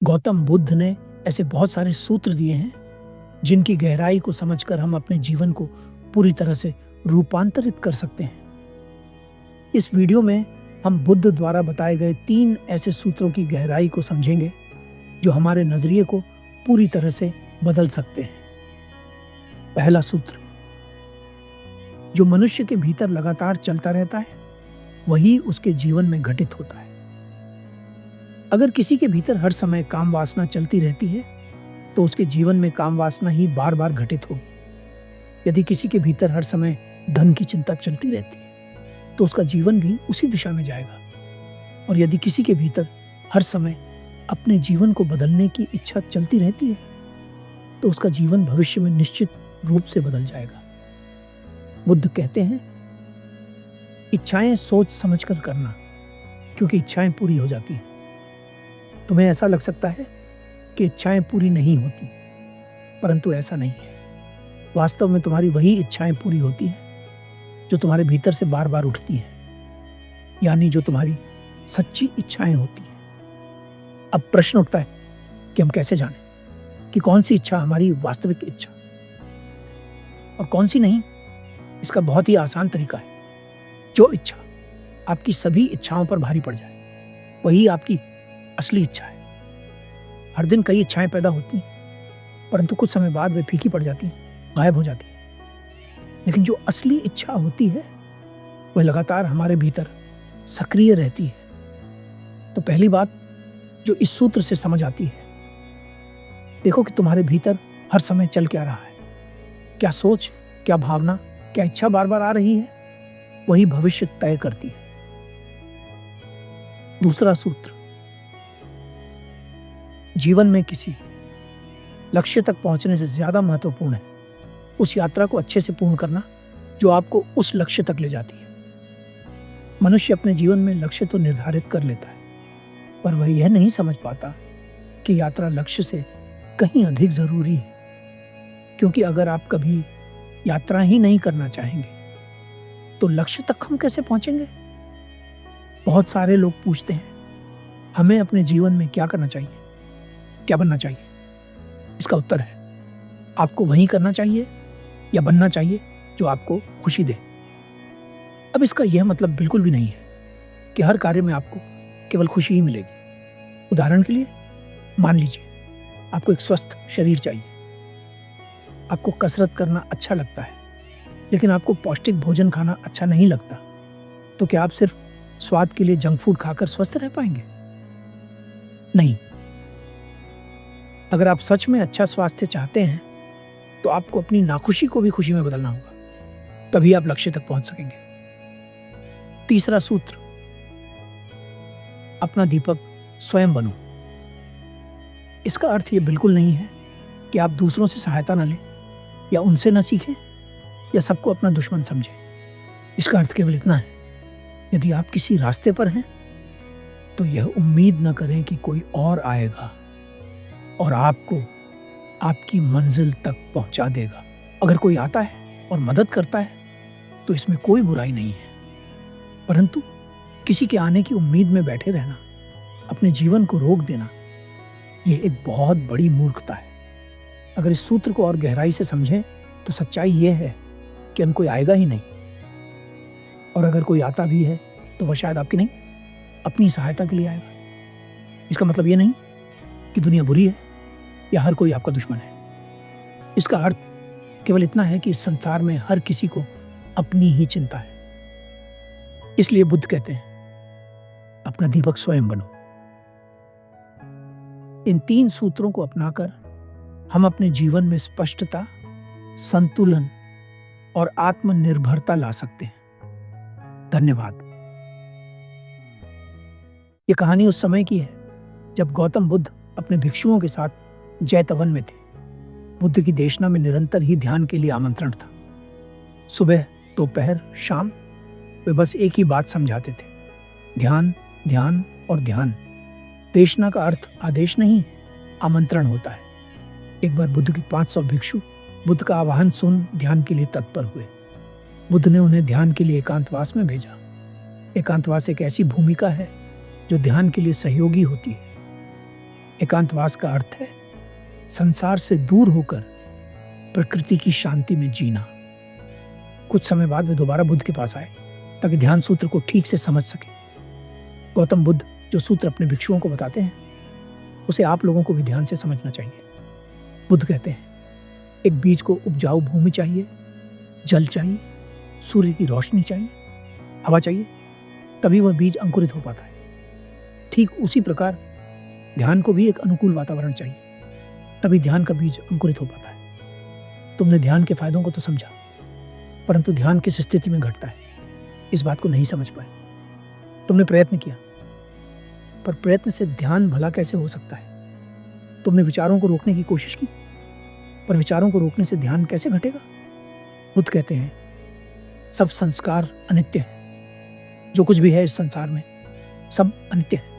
गौतम बुद्ध ने ऐसे बहुत सारे सूत्र दिए हैं जिनकी गहराई को समझकर हम अपने जीवन को पूरी तरह से रूपांतरित कर सकते हैं। इस वीडियो में हम बुद्ध द्वारा बताए गए 3 ऐसे सूत्रों की गहराई को समझेंगे जो हमारे नजरिए को पूरी तरह से बदल सकते हैं। पहला सूत्र, जो मनुष्य के भीतर लगातार चलता रहता है वही उसके जीवन में घटित होता है। अगर किसी के भीतर हर समय काम वासना चलती रहती है तो उसके जीवन में काम वासना ही बार बार घटित होगी। यदि किसी के भीतर हर समय धन की चिंता चलती रहती है तो उसका जीवन भी उसी दिशा में जाएगा। और यदि किसी के भीतर हर समय अपने जीवन को बदलने की इच्छा चलती रहती है तो उसका जीवन भविष्य में निश्चित रूप से बदल जाएगा। बुद्ध कहते हैं, इच्छाएं सोच समझकर करना, क्योंकि इच्छाएं पूरी हो जाती हैं। तुम्हें ऐसा लग सकता है कि इच्छाएं पूरी नहीं होती, परंतु ऐसा नहीं है। वास्तव में तुम्हारी वही इच्छाएं पूरी होती हैं जो तुम्हारे भीतर से बार बार उठती हैं, यानी जो तुम्हारी सच्ची इच्छाएं होती हैं। अब प्रश्न उठता है कि हम कैसे जानें कि कौन सी इच्छा हमारी वास्तविक इच्छा और कौन सी नहीं। इसका बहुत ही आसान तरीका है। जो इच्छा आपकी सभी इच्छाओं पर भारी पड़ जाए वही आपकी असली इच्छा है। हर दिन कई इच्छाएं पैदा होती हैं, परंतु कुछ समय बाद वे फीकी पड़ जाती हैं, गायब हो जाती हैं। लेकिन जो असली इच्छा होती है वह लगातार हमारे भीतर सक्रिय रहती है। तो पहली बात जो इस सूत्र से समझ आती है, देखो कि तुम्हारे भीतर हर समय चल क्या रहा है। क्या सोच, क्या भावना, क्या इच्छा बार बार आ रही है, वही भविष्य तय करती है। दूसरा सूत्र, जीवन में किसी लक्ष्य तक पहुंचने से ज्यादा महत्वपूर्ण है उस यात्रा को अच्छे से पूर्ण करना जो आपको उस लक्ष्य तक ले जाती है। मनुष्य अपने जीवन में लक्ष्य तो निर्धारित कर लेता है, पर वह यह नहीं समझ पाता कि यात्रा लक्ष्य से कहीं अधिक जरूरी है। क्योंकि अगर आप कभी यात्रा ही नहीं करना चाहेंगे तो लक्ष्य तक हम कैसे पहुंचेंगे? बहुत सारे लोग पूछते हैं, हमें अपने जीवन में क्या करना चाहिए, क्या बनना चाहिए? इसका उत्तर है, आपको वही करना चाहिए या बनना चाहिए जो आपको खुशी दे। अब इसका यह मतलब बिल्कुल भी नहीं है कि हर कार्य में आपको केवल खुशी ही मिलेगी। उदाहरण के लिए मान लीजिए आपको एक स्वस्थ शरीर चाहिए, आपको कसरत करना अच्छा लगता है, लेकिन आपको पौष्टिक भोजन खाना अच्छा नहीं लगता, तो क्या आप सिर्फ स्वाद के लिए जंक फूड खाकर स्वस्थ रह पाएंगे? नहीं। अगर आप सच में अच्छा स्वास्थ्य चाहते हैं तो आपको अपनी नाखुशी को भी खुशी में बदलना होगा, तभी आप लक्ष्य तक पहुंच सकेंगे। तीसरा सूत्र, अपना दीपक स्वयं बनो। इसका अर्थ यह बिल्कुल नहीं है कि आप दूसरों से सहायता न लें या उनसे न सीखें या सबको अपना दुश्मन समझें। इसका अर्थ केवल इतना है, यदि आप किसी रास्ते पर हैं तो यह उम्मीद न करें कि कोई और आएगा और आपको आपकी मंजिल तक पहुंचा देगा। अगर कोई आता है और मदद करता है तो इसमें कोई बुराई नहीं है, परंतु किसी के आने की उम्मीद में बैठे रहना, अपने जीवन को रोक देना, यह एक बहुत बड़ी मूर्खता है। अगर इस सूत्र को और गहराई से समझें तो सच्चाई यह है कि हम कोई आएगा ही नहीं, और अगर कोई आता भी है तो वह शायद आपकी नहीं, अपनी सहायता के लिए आएगा। इसका मतलब यह नहीं कि दुनिया बुरी है या हर कोई आपका दुश्मन है। इसका अर्थ केवल इतना है कि इस संसार में हर किसी को अपनी ही चिंता है। इसलिए बुद्ध कहते हैं, अपना दीपक स्वयं बनो। इन 3 सूत्रों को अपनाकर हम अपने जीवन में स्पष्टता, संतुलन और आत्मनिर्भरता ला सकते हैं। धन्यवाद। यह कहानी उस समय की है जब गौतम बुद्ध अपने भिक्षुओं के साथ जैतवन में थे। बुद्ध की देशना में निरंतर ही ध्यान के लिए आमंत्रण था। सुबह, दोपहर, शाम वे बस एक ही बात समझाते थे, ध्यान, ध्यान और ध्यान। देशना का अर्थ आदेश नहीं, आमंत्रण होता है। एक बार बुद्ध के 500 भिक्षु बुद्ध का आह्वान सुन ध्यान के लिए तत्पर हुए। बुद्ध ने उन्हें ध्यान के लिए एकांतवास में भेजा। एकांतवास एक ऐसी भूमिका है जो ध्यान के लिए सहयोगी होती है। एकांतवास का अर्थ है संसार से दूर होकर प्रकृति की शांति में जीना। कुछ समय बाद वे दोबारा बुद्ध के पास आए ताकि ध्यान सूत्र को ठीक से समझ सके। गौतम बुद्ध जो सूत्र अपने भिक्षुओं को बताते हैं उसे आप लोगों को भी ध्यान से समझना चाहिए। बुद्ध कहते हैं एक बीज को उपजाऊ भूमि चाहिए, जल चाहिए, सूर्य की रोशनी चाहिए, हवा चाहिए, तभी वह बीज अंकुरित हो पाता है। ठीक उसी प्रकार ध्यान को भी एक अनुकूल वातावरण चाहिए, तभी ध्यान का बीज अंकुरित हो पाता है। तुमने ध्यान के फायदों को तो समझा, परंतु ध्यान किस स्थिति में घटता है इस बात को नहीं समझ पाए। तुमने प्रयत्न किया, पर प्रयत्न से ध्यान भला कैसे हो सकता है? तुमने विचारों को रोकने की कोशिश की, पर विचारों को रोकने से ध्यान कैसे घटेगा? बुद्ध कहते हैं सब संस्कार अनित्य है। जो कुछ भी है इस संसार में सब अनित्य है।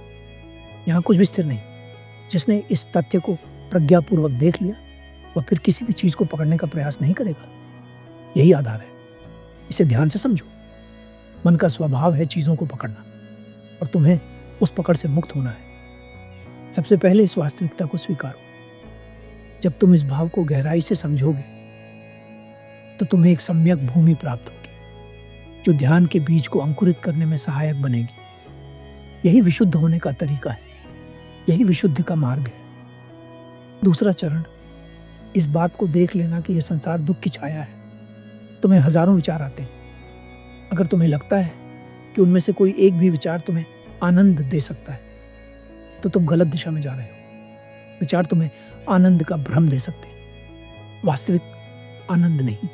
यहाँ कुछ भी स्थिर नहीं। जिसने इस तथ्य को प्रज्ञापूर्वक देख लिया वह फिर किसी भी चीज को पकड़ने का प्रयास नहीं करेगा। यही आधार है। इसे ध्यान से समझो। मन का स्वभाव है चीजों को पकड़ना, और तुम्हें उस पकड़ से मुक्त होना है। सबसे पहले इस वास्तविकता को स्वीकारो। जब तुम इस भाव को गहराई से समझोगे तो तुम्हें एक सम्यक भूमि प्राप्त होगी जो ध्यान के बीज को अंकुरित करने में सहायक बनेगी। यही विशुद्ध होने का तरीका है। यही विशुद्धि का मार्ग है। दूसरा चरण इस बात को देख लेना कि यह संसार दुख की छाया है। तुम्हें हजारों विचार आते हैं। अगर तुम्हें लगता है कि उनमें से कोई एक भी विचार तुम्हें आनंद दे सकता है तो तुम गलत दिशा में जा रहे हो। विचार तुम्हें आनंद का भ्रम दे सकते हैं, वास्तविक आनंद नहीं।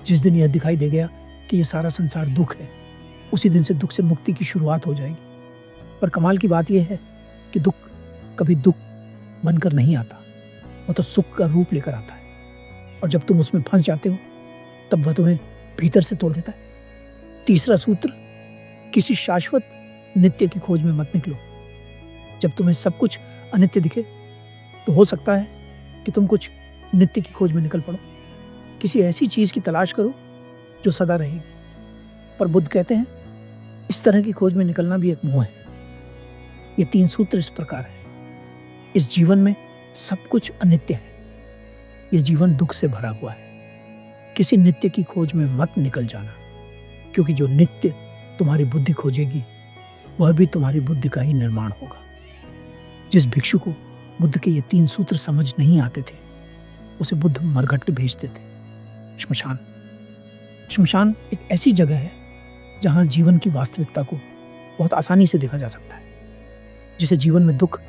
जिस दिन यह दिखाई दे गया कि यह सारा संसार दुख है, उसी दिन से दुख से मुक्ति की शुरुआत हो जाएगी। पर कमाल की बात यह है कि दुख कभी दुख बनकर नहीं आता, वह तो सुख का रूप लेकर आता है। और जब तुम उसमें फंस जाते हो तब वह तुम्हें भीतर से तोड़ देता है। तीसरा सूत्र, किसी शाश्वत नित्य की खोज में मत निकलो। जब तुम्हें सब कुछ अनित्य दिखे तो हो सकता है कि तुम कुछ नित्य की खोज में निकल पड़ो। किसी ऐसी चीज की तलाश करो जो सदा रहेगी। पर बुद्ध कहते हैं इस तरह की खोज में निकलना भी एक मोह है। ये 3 सूत्र इस प्रकार है। इस जीवन में सब कुछ अनित्य है। यह जीवन दुख से भरा हुआ है। किसी नित्य की खोज में मत निकल जाना, क्योंकि जो नित्य तुम्हारी बुद्धि खोजेगी वह भी तुम्हारी बुद्धि का ही निर्माण होगा। जिस भिक्षु को बुद्ध के ये 3 सूत्र समझ नहीं आते थे उसे बुद्ध मरघट भेजते थे। श्मशान। श्मशान एक ऐसी जगह है जहां जीवन की वास्तविकता को बहुत आसानी से देखा जा सकता है। जिसे जीवन में दुख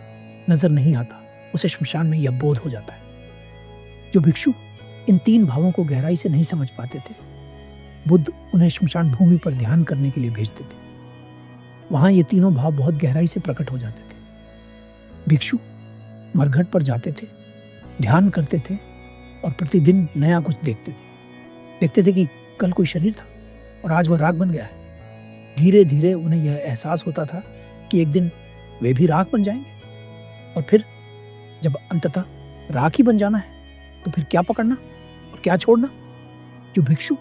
नजर नहीं आता उसे श्मशान में यह बोध हो जाता है। जो भिक्षु इन 3 भावों को गहराई से नहीं समझ पाते थे, बुद्ध उन्हें श्मशान भूमि पर ध्यान करने के लिए भेजते थे। वहां ये तीनों भाव बहुत गहराई से प्रकट हो जाते थे। भिक्षु मरघट पर जाते थे, ध्यान करते थे और प्रतिदिन नया कुछ देखते थे कि कल कोई शरीर था और आज वह राख बन गया है। धीरे धीरे उन्हें यह एहसास होता था कि एक दिन वे भी राख बन जाएंगे, और फिर जब अंततः राख ही बन जाना है तो फिर क्या पकड़ना और क्या छोड़ना। जो भिक्षु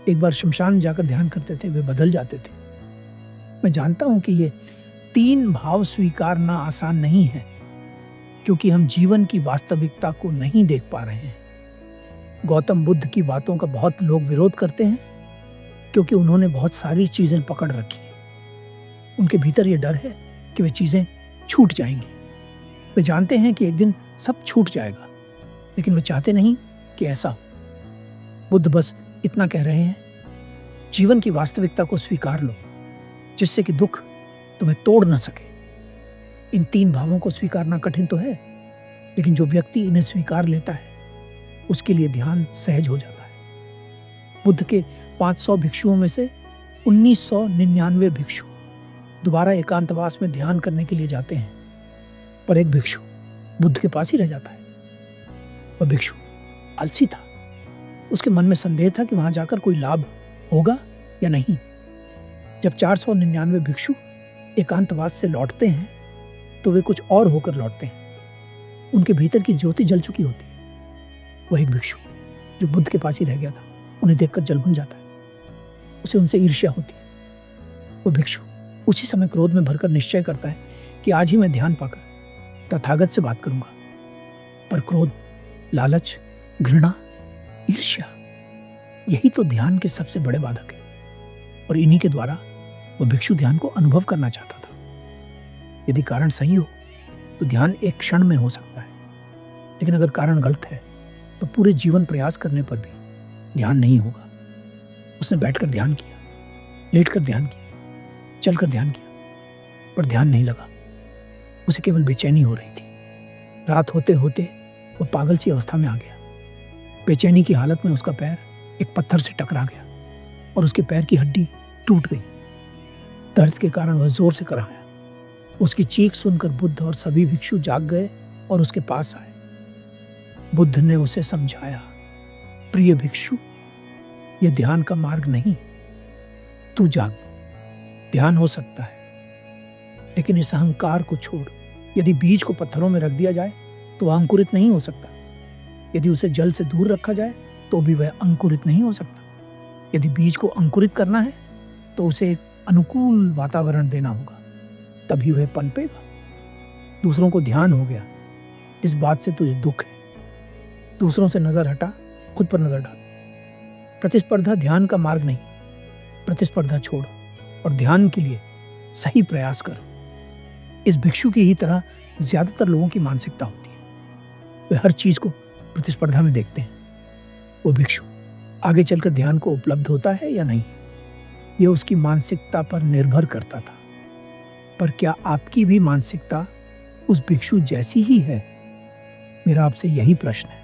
एक बार शमशान जाकर ध्यान करते थे वे बदल जाते थे। मैं जानता हूं कि ये 3 भाव स्वीकारना आसान नहीं है, क्योंकि हम जीवन की वास्तविकता को नहीं देख पा रहे हैं। गौतम बुद्ध की बातों का बहुत लोग विरोध करते हैं क्योंकि उन्होंने बहुत सारी चीजें पकड़ रखी हैं। उनके भीतर ये डर है कि वे चीजें छूट जाएंगी। वे जानते हैं कि एक दिन सब छूट जाएगा, लेकिन वे चाहते नहीं कि ऐसा हो। बुद्ध बस इतना कह रहे हैं, जीवन की वास्तविकता को स्वीकार लो, जिससे कि दुख तुम्हें तोड़ न सके। इन 3 भावों को स्वीकारना कठिन तो है, लेकिन जो व्यक्ति इन्हें स्वीकार लेता है उसके लिए ध्यान सहज हो जाता है। बुद्ध के 500 भिक्षुओं में से 1999 भिक्षु दोबारा एकांतवास में ध्यान करने के लिए जाते हैं, पर एक भिक्षु बुद्ध के पास ही रह जाता है। वह भिक्षु आलसी था। उसके मन में संदेह था कि वहां जाकर कोई लाभ होगा या नहीं। जब 499 भिक्षु एकांतवास से लौटते हैं तो वे कुछ और होकर लौटते हैं। उनके भीतर की ज्योति जल चुकी होती है। वह एक भिक्षु जो बुद्ध के पास ही रह गया था उन्हें देखकर जल भुन जाता है। उसे उनसे ईर्ष्या होती है। वह भिक्षु उसी समय क्रोध में भरकर निश्चय करता है कि आज ही मैं ध्यान पाकर तथागत से बात करूंगा। पर क्रोध, लालच, घृणा, ईर्ष्या, यही तो ध्यान के सबसे बड़े बाधक है। और इन्हीं के द्वारा वह भिक्षु ध्यान को अनुभव करना चाहता था। यदि कारण सही हो तो ध्यान एक क्षण में हो सकता है, लेकिन अगर कारण गलत है तो पूरे जीवन प्रयास करने पर भी ध्यान नहीं होगा। उसने बैठकर ध्यान किया, लेटकर ध्यान किया, चलकर ध्यान किया, पर ध्यान नहीं लगा। उसे केवल बेचैनी हो रही थी। रात होते होते वह पागल सी अवस्था में आ गया। बेचैनी की हालत में उसका पैर एक पत्थर से टकरा गया और उसके पैर की हड्डी टूट गई। दर्द के कारण वह जोर से कराया। उसकी चीख सुनकर बुद्ध और सभी भिक्षु जाग गए और उसके पास आए। बुद्ध ने उसे समझाया, प्रिय भिक्षु, यह ध्यान का मार्ग नहीं। तू जाग, ध्यान हो सकता है, लेकिन इस अहंकार को छोड़। यदि बीज को पत्थरों में रख दिया जाए तो वह अंकुरित नहीं हो सकता। यदि उसे जल से दूर रखा जाए तो भी वह अंकुरित नहीं हो सकता। यदि बीज को अंकुरित करना है तो उसे एक अनुकूल वातावरण देना होगा, तभी वह पनपेगा। दूसरों को ध्यान हो गया, इस बात से तुझे दुख है। दूसरों से नजर हटा, खुद पर नजर डाल। प्रतिस्पर्धा ध्यान का मार्ग नहीं। प्रतिस्पर्धा छोड़ और ध्यान के लिए सही प्रयास कर। इस भिक्षु की ही तरह ज्यादातर लोगों की मानसिकता होती है। वे हर चीज को प्रतिस्पर्धा में देखते हैं। वो भिक्षु आगे चलकर ध्यान को उपलब्ध होता है या नहीं, यह उसकी मानसिकता पर निर्भर करता था। पर क्या आपकी भी मानसिकता उस भिक्षु जैसी ही है? मेरा आपसे यही प्रश्न है।